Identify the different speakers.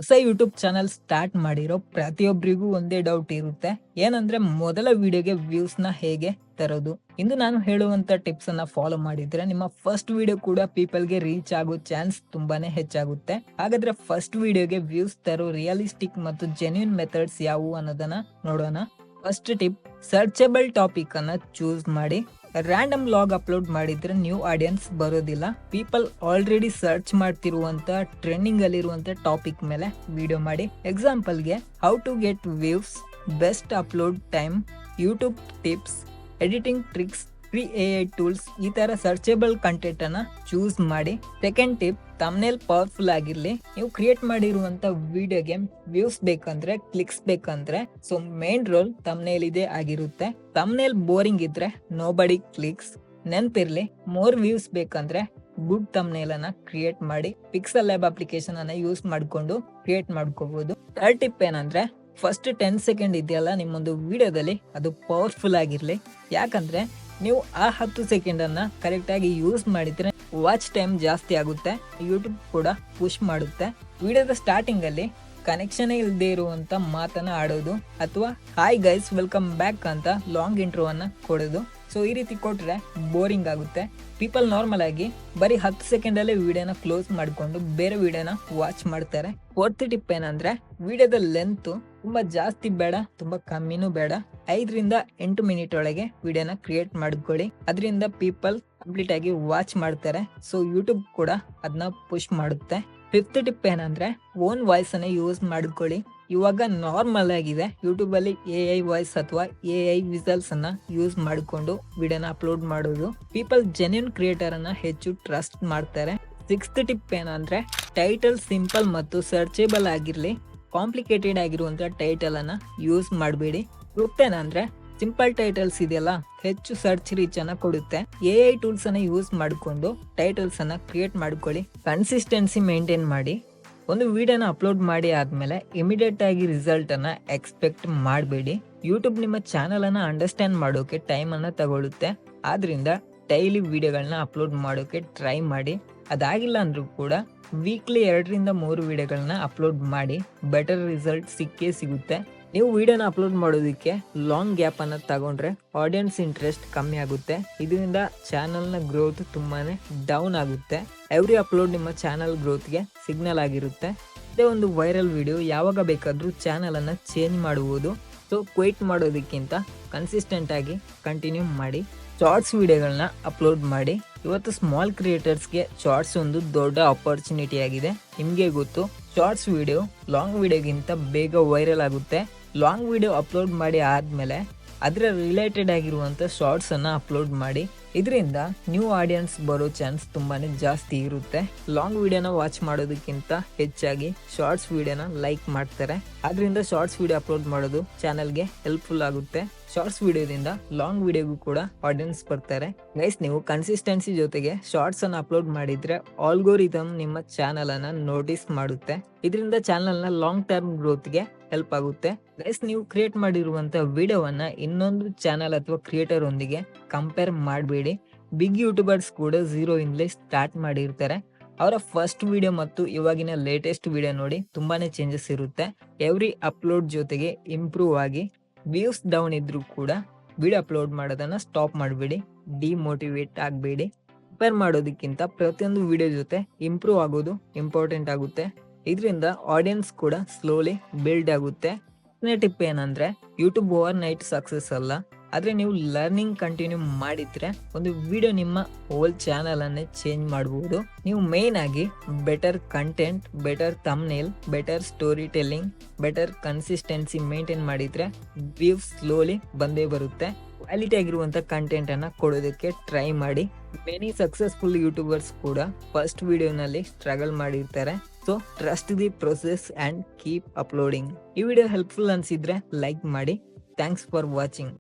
Speaker 1: ಹೊಸ YouTube channel start ಮಾಡಿರೋ ಪ್ರತಿಯೊಬ್ಬರಿಗೂ ಒಂದೇ ಡೌಟ್ ಇರುತ್ತೆ, ಏನಂದ್ರೆ ಮೊದಲ ವಿಡಿಯೋಗೆ ವ್ಯೂಸ್ ನ ಹೇಗೆ ತರೋದು. ಇಂದು ನಾನು ಹೇಳುವಂತ ಟಿಪ್ಸ್ ಅನ್ನ ಫಾಲೋ ಮಾಡಿದ್ರೆ ನಿಮ್ಮ ಫಸ್ಟ್ ವಿಡಿಯೋ ಕೂಡ ಪೀಪಲ್ ಗೆ ರೀಚ್ ಆಗೋ ಚಾನ್ಸ್ ತುಂಬಾನೇ ಹೆಚ್ಚಾಗುತ್ತೆ. ಹಾಗಾದ್ರೆ ಫಸ್ಟ್ ವಿಡಿಯೋಗೆ ವ್ಯೂಸ್ ತರೋ ರಿಯಲಿಸ್ಟಿಕ್ ಮತ್ತು ಜೆನ್ಯೂನ್ ಮೆಥಡ್ಸ್ ಯಾವುವು ಅನ್ನೋದನ್ನ ನೋಡೋಣ. ಫಸ್ಟ್ ಟಿಪ್, ಸರ್ಚಬಲ್ ಟಾಪಿಕ್ ಅನ್ನ ಚೂಸ್ ಮಾಡಿ. ರ್ಯಾಂಡಮ್ ಲಾಗ್ ಅಪ್ಲೋಡ್ ಮಾಡಿದ್ರೆ ನ್ಯೂ ಆಡಿಯನ್ಸ್ ಬರೋದಿಲ್ಲ. ಪೀಪಲ್ ಆಲ್ರೆಡಿ ಸರ್ಚ್ ಮಾಡ್ತಿರುವಂತ ಟ್ರೆಂಡಿಂಗ್ ಅಲ್ಲಿರುವಂತ ಟಾಪಿಕ್ ಮೇಲೆ ವಿಡಿಯೋ ಮಾಡಿ. ಎಕ್ಸಾಂಪಲ್ಗೆ how to get views, best upload time, YouTube tips, editing tricks, free AI tools, ಈ ತರ ಸರ್ಚೇಬಲ್ ಕಂಟೆಂಟ್ ಅನ್ನ ಚೂಸ್ ಮಾಡಿ. ಸೆಕೆಂಡ್ ಟಿಪ್, ತಮ್ನೇಲ್ ಪವರ್ಫುಲ್ ಆಗಿರ್ಲಿ. ನೀವು ಕ್ರಿಯೇಟ್ ಮಾಡಿರುವಂತ ವಿಡಿಯೋಗೆ ವ್ಯೂಸ್ ಬೇಕಂದ್ರೆ, ಕ್ಲಿಕ್ಸ್ ಬೇಕಂದ್ರೆ, ಸೊ ಮೇನ್ ರೋಲ್ ತಮ್ನೇಲ್ ಇದೇ ಆಗಿರುತ್ತೆ. ತಮ್ನೇಲ್ ಬೋರಿಂಗ್ ಇದ್ರೆ ನೋಬಡಿ ಕ್ಲಿಕ್ಸ್. ನೆನ್ಪಿರ್ಲಿ, ಮೋರ್ ವ್ಯೂಸ್ ಬೇಕಂದ್ರೆ ಗುಡ್ ತಮ್ನೇಲ್ ಅನ್ನ ಕ್ರಿಯೇಟ್ ಮಾಡಿ ಪಿಕ್ಸೆಲ್ ಲ್ಯಾಬ್ ಅಪ್ಲಿಕೇಶನ್ ಅನ್ನ ಯೂಸ್ ಮಾಡ್ಕೊಂಡು ಕ್ರಿಯೇಟ್ ಮಾಡ್ಕೋಬಹುದು. ಥರ್ಡ್ ಟಿಪ್ ಏನಂದ್ರೆ, ಫಸ್ಟ್ 10 ಸೆಕೆಂಡ್ ಇದೆಯಲ್ಲ ನಿಮ್ಮೊಂದು ವಿಡಿಯೋದಲ್ಲಿ, ಅದು ಪವರ್ಫುಲ್ ಆಗಿರ್ಲಿ. ಯಾಕಂದ್ರೆ ನೀವು ಆ 10 ಸೆಕೆಂಡ್ ಅನ್ನ ಕರೆಕ್ಟ್ ಆಗಿ ಯೂಸ್ ಮಾಡಿದ್ರೆ ವಾಚ್ ಟೈಮ್ ಜಾಸ್ತಿ ಆಗುತ್ತೆ, ಯೂಟ್ಯೂಬ್ ಕೂಡ ಪುಷ್ ಮಾಡುತ್ತೆ. ವಿಡಿಯೋದ ಸ್ಟಾರ್ಟಿಂಗ್ ಅಲ್ಲಿ ಕನೆಕ್ಷನ್ ಇಲ್ಲದೆ ಇರುವಂತ ಮಾತನ್ನ ಆಡೋದು ಅಥವಾ ಹಾಯ್ ಗೈಸ್ ವೆಲ್ಕಮ್ ಬ್ಯಾಕ್ ಅಂತ ಲಾಂಗ್ ಇಂಟ್ರೋ ಅನ್ನ ಕೊಡೋದು. ಸೊ ಈ ರೀತಿ ಕೊಟ್ರೆ ಬೋರಿಂಗ್ ಆಗುತ್ತೆ. ಪೀಪಲ್ ನಾರ್ಮಲ್ ಆಗಿ ಬರೀ 10 ಸೆಕೆಂಡ್ ಅಲ್ಲಿ ವಿಡಿಯೋನ ಕ್ಲೋಸ್ ಮಾಡ್ಕೊಂಡು ಬೇರೆ ವಿಡಿಯೋನ ವಾಚ್ ಮಾಡ್ತಾರೆ. ಫೋರ್ತ್ ಟಿಪ್ ಏನಂದ್ರೆ, ವಿಡಿಯೋದ ಲೆಂತ್ ತುಂಬಾ ಜಾಸ್ತಿ ಬೇಡ, ತುಂಬಾ ಕಮ್ಮಿನೂ ಬೇಡ. 5 ರಿಂದ 8 ಮಿನಿಟ್ ಒಳಗೆ ವಿಡಿಯೋನ ಕ್ರಿಯೇಟ್ ಮಾಡ್ಕೊಳ್ಳಿ. ಅದರಿಂದ ಪೀಪಲ್ ಕಂಪ್ಲೀಟ್ ಆಗಿ ವಾಚ್ ಮಾಡ್ತಾರೆ. ಸೊ ಯೂಟ್ಯೂಬ್ ಕೂಡ ಅದನ್ನ ಪುಷ್ ಮಾಡುತ್ತೆ. ಫಿಫ್ತ್ ಟಿಪ್ ಏನಂದ್ರೆ, ಓನ್ ವಾಯ್ಸ್ ಅನ್ನ ಯೂಸ್ ಮಾಡ್ಕೊಳ್ಳಿ. ಇವಾಗ ನಾರ್ಮಲ್ ಆಗಿದೆ ಯೂಟ್ಯೂಬ್ ಅಲ್ಲಿ AI ವಾಯ್ಸ್ ಅಥವಾ AI ವಿಸಲ್ಸ್ ಅನ್ನ ಯೂಸ್ ಮಾಡಿಕೊಂಡು ವಿಡಿಯೋನ ಅಪ್ಲೋಡ್ ಮಾಡೋದು. ಪೀಪಲ್ ಜೆನ್ಯೂನ್ ಕ್ರಿಯೇಟರ್ ಅನ್ನ ಹೆಚ್ಚು ಟ್ರಸ್ಟ್ ಮಾಡ್ತಾರೆ. ಸಿಕ್ಸ್ತ್ ಟಿಪ್ ಏನಂದ್ರೆ, ಟೈಟಲ್ ಸಿಂಪಲ್ ಮತ್ತು ಸರ್ಚೇಬಲ್ ಆಗಿರ್ಲಿ. ಕಾಂಪ್ಲಿಕೇಟೆಡ್ ಆಗಿರುವಂತ ಟೈಟಲ್ ಅನ್ನ ಯೂಸ್ ಮಾಡಬೇಡಿ. ಏನಂದ್ರೆ, ಸಿಂಪಲ್ ಟೈಟಲ್ಸ್ ಇದೆಯಲ್ಲ ಹೆಚ್ಚು ಸರ್ಚ್ ರೀಚ್ ಅನ್ನ ಕೊಡುತ್ತೆ. AI ಟೂಲ್ಸ್ ಅನ್ನ ಯೂಸ್ ಮಾಡಿಕೊಂಡು ಟೈಟಲ್ಸ್ ಅನ್ನ ಕ್ರಿಯೇಟ್ ಮಾಡ್ಕೊಳ್ಳಿ. ಕನ್ಸಿಸ್ಟೆನ್ಸಿ ಮೇಂಟೈನ್ ಮಾಡಿ. ಒಂದು ವಿಡಿಯೋನ ಅಪ್ಲೋಡ್ ಮಾಡಿ ಆದ್ಮೇಲೆ ಇಮಿಡಿಯೇಟ್ ಆಗಿ ರಿಸಲ್ಟ್ ಅನ್ನ ಎಕ್ಸ್ಪೆಕ್ಟ್ ಮಾಡಬೇಡಿ. ಯೂಟ್ಯೂಬ್ ನಿಮ್ಮ ಚಾನಲ್ ಅನ್ನ ಅಂಡರ್ಸ್ಟ್ಯಾಂಡ್ ಮಾಡೋಕೆ ಟೈಮ್ ಅನ್ನ ತಗೊಳುತ್ತೆ. ಆದ್ರಿಂದ ಡೈಲಿ ವಿಡಿಯೋಗಳನ್ನ ಅಪ್ಲೋಡ್ ಮಾಡೋಕೆ ಟ್ರೈ ಮಾಡಿ. ಅದಾಗಿಲ್ಲ ಅಂದ್ರೂ ಕೂಡ ವೀಕ್ಲಿ 2 ರಿಂದ 3 ವಿಡಿಯೋಗಳನ್ನ ಅಪ್ಲೋಡ್ ಮಾಡಿ. ಬೆಟರ್ ರಿಸಲ್ಟ್ ಸಿಕ್ಕೇ ಸಿಗುತ್ತೆ. ನೀವು ವಿಡಿಯೋನ ಅಪ್ಲೋಡ್ ಮಾಡೋದಕ್ಕೆ ಲಾಂಗ್ ಗ್ಯಾಪ್ ಅನ್ನ ತಗೊಂಡ್ರೆ ಆಡಿಯನ್ಸ್ ಇಂಟ್ರೆಸ್ಟ್ ಕಮ್ಮಿ ಆಗುತ್ತೆ. ಇದರಿಂದ ಚಾನಲ್ ನ ಗ್ರೋತ್ ತುಂಬಾನೇ ಡೌನ್ ಆಗುತ್ತೆ. ಎವ್ರಿ ಅಪ್ಲೋಡ್ ನಿಮ್ಮ ಚಾನಲ್ ಗ್ರೋತ್ ಗೆ ಸಿಗ್ನಲ್ ಆಗಿರುತ್ತೆ. ಇದೇ ಒಂದು ವೈರಲ್ ವಿಡಿಯೋ ಯಾವಾಗ ಬೇಕಾದ್ರೂ ಚಾನಲ್ ಅನ್ನ ಚೇಂಜ್ ಮಾಡಬಹುದು. ಸೊ ಕ್ವಿಟ್ ಮಾಡೋದಕ್ಕಿಂತ ಕನ್ಸಿಸ್ಟೆಂಟ್ ಆಗಿ ಕಂಟಿನ್ಯೂ ಮಾಡಿ. ಶಾರ್ಟ್ಸ್ ವಿಡಿಯೋಗಳನ್ನ ಅಪ್ಲೋಡ್ ಮಾಡಿ. ಇವತ್ತು ಸ್ಮಾಲ್ ಕ್ರಿಯೇಟರ್ಸ್ಗೆ ಶಾರ್ಟ್ಸ್ ಒಂದು ದೊಡ್ಡ ಆಪರ್ಚುನಿಟಿ ಆಗಿದೆ. ನಿಮಗೆ ಗೊತ್ತು, ಶಾರ್ಟ್ಸ್ ವಿಡಿಯೋ ಲಾಂಗ್ ವಿಡಿಯೋಗಿಂತ ಬೇಗ ವೈರಲ್ ಆಗುತ್ತೆ. ಲಾಂಗ್ ವಿಡಿಯೋ ಅಪ್ಲೋಡ್ ಮಾಡಿ ಆದ್ಮೇಲೆ ಅದರ ರಿಲೇಟೆಡ್ ಆಗಿರುವಂತ ಶಾರ್ಟ್ಸ್ ಅನ್ನ ಅಪ್ಲೋಡ್ ಮಾಡಿ. ಇದರಿಂದ ನ್ಯೂ ಆಡಿಯನ್ಸ್ ಬರೋ ಚಾನ್ಸ್ ತುಂಬಾನೇ ಜಾಸ್ತಿ ಇರುತ್ತೆ. ಲಾಂಗ್ ವಿಡಿಯೋನ ವಾಚ್ ಮಾಡೋದಕ್ಕಿಂತ ಹೆಚ್ಚಾಗಿ ಶಾರ್ಟ್ಸ್ ವಿಡಿಯೋನ ಲೈಕ್ ಮಾಡ್ತಾರೆ. ಆದ್ರಿಂದ ಶಾರ್ಟ್ಸ್ ವಿಡಿಯೋ ಅಪ್ಲೋಡ್ ಮಾಡೋದು ಚಾನಲ್ಗೆ ಹೆಲ್ಪ್ಫುಲ್ ಆಗುತ್ತೆ. ಶಾರ್ಟ್ಸ್ ವಿಡಿಯೋದಿಂದ ಲಾಂಗ್ ವಿಡಿಯೋಗೂ ಕೂಡ ಆಡಿಯನ್ಸ್ ಬರ್ತಾರೆ. ಗೈಸ್, ನೀವು ಕನ್ಸಿಸ್ಟೆನ್ಸಿ ಜೊತೆಗೆ ಶಾರ್ಟ್ಸ್ ಅನ್ನ ಅಪ್ಲೋಡ್ ಮಾಡಿದ್ರೆ ಆಲ್ಗೋರಿಥಮ್ ನಿಮ್ಮ ಚಾನಲ್ ಅನ್ನ ನೋಟಿಸ್ ಮಾಡುತ್ತೆ. ಇದರಿಂದ ಚಾನಲ್ ನ ಲಾಂಗ್ ಟರ್ಮ್ ಗ್ರೋತ್ ಗೆ ಹೆಲ್ಪ್ ಆಗುತ್ತೆ. ಗೈಸ್, ನೀವು ಕ್ರಿಯೇಟ್ ಮಾಡಿರುವಂತ ವಿಡಿಯೋವನ್ನ ಇನ್ನೊಂದು ಚಾನಲ್ ಅಥವಾ ಕ್ರಿಯೇಟರ್ ಒಂದಿಗೆ ಕಂಪೇರ್ ಮಾಡಬೇಡಿ. ಬಿಗ್ ಯೂಟ್ಯೂಬರ್ಸ್ ಕೂಡ 0 ಇಂದಲೇ ಸ್ಟಾರ್ಟ್ ಮಾಡಿರ್ತಾರೆ. ಅವರ ಫಸ್ಟ್ ವಿಡಿಯೋ ಮತ್ತು ಇವಾಗಿನ ಲೇಟೆಸ್ಟ್ ವಿಡಿಯೋ ನೋಡಿ ತುಂಬಾನೇ ಚೇಂಜಸ್ ಇರುತ್ತೆ. ಎವ್ರಿ ಅಪ್ಲೋಡ್ ಜೊತೆಗೆ ಇಂಪ್ರೂವ್ ಆಗಿ. ವ್ಯೂಸ್ ಡೌನ್ ಇದ್ರೂ ಕೂಡ ವಿಡಿಯೋ ಅಪ್ಲೋಡ್ ಮಾಡೋದನ್ನ ಸ್ಟಾಪ್ ಮಾಡಬೇಡಿ. ಡಿಮೋಟಿವೇಟ್ ಆಗಬೇಡಿ. ಕಂಪೇರ್ ಮಾಡೋದಕ್ಕಿಂತ ಪ್ರತಿಯೊಂದು ವಿಡಿಯೋ ಜೊತೆ ಇಂಪ್ರೂವ್ ಆಗೋದು ಇಂಪಾರ್ಟೆಂಟ್ ಆಗುತ್ತೆ. ಇದರಿಂದ ಆಡಿಯನ್ಸ್ ಕೂಡ ಸ್ಲೋಲಿ ಬಿಲ್ಡ್ ಆಗುತ್ತೆ. ಟಿಪ್ ಏನಂದ್ರೆ, ಯೂಟ್ಯೂಬ್ ಓವರ್ ನೈಟ್ ಸಕ್ಸಸ್ ಅಲ್ಲ, ಆದ್ರೆ ನೀವು ಲರ್ನಿಂಗ್ ಕಂಟಿನ್ಯೂ ಮಾಡಿದ್ರೆ ಒಂದು ವಿಡಿಯೋ ನಿಮ್ಮ ಹೋಲ್ ಚಾನಲ್ ಅನ್ನೇ ಚೇಂಜ್ ಮಾಡಬಹುದು. ನೀವು ಮೇನ್ ಆಗಿ better content, better thumbnail, better story telling, better consistency maintain ಮಾಡಿದ್ರೆ ವ್ಯೂಸ್ ಸ್ಲೋಲಿ ಬಂದೇ ಬರುತ್ತೆ. ಕ್ವಾಲಿಟಿ ಆಗಿರುವಂತ ಕಂಟೆಂಟ್ ಅನ್ನ ಕೊಡೋದಕ್ಕೆ ಟ್ರೈ ಮಾಡಿ. ಮೆನಿ ಸಕ್ಸಸ್ಫುಲ್ ಯೂಟ್ಯೂಬರ್ಸ್ ಕೂಡ ಫಸ್ಟ್ ವಿಡಿಯೋನಲ್ಲಿ ಸ್ಟ್ರಗಲ್ ಮಾಡಿರ್ತಾರೆ. So trust the process and keep uploading. ಈ ವಿಡಿಯೋ ಹೆಲ್ಪ್ಫುಲ್ ಅನ್ಸಿದ್ರೆ ಲೈಕ್ ಮಾಡಿ. Thanks for watching.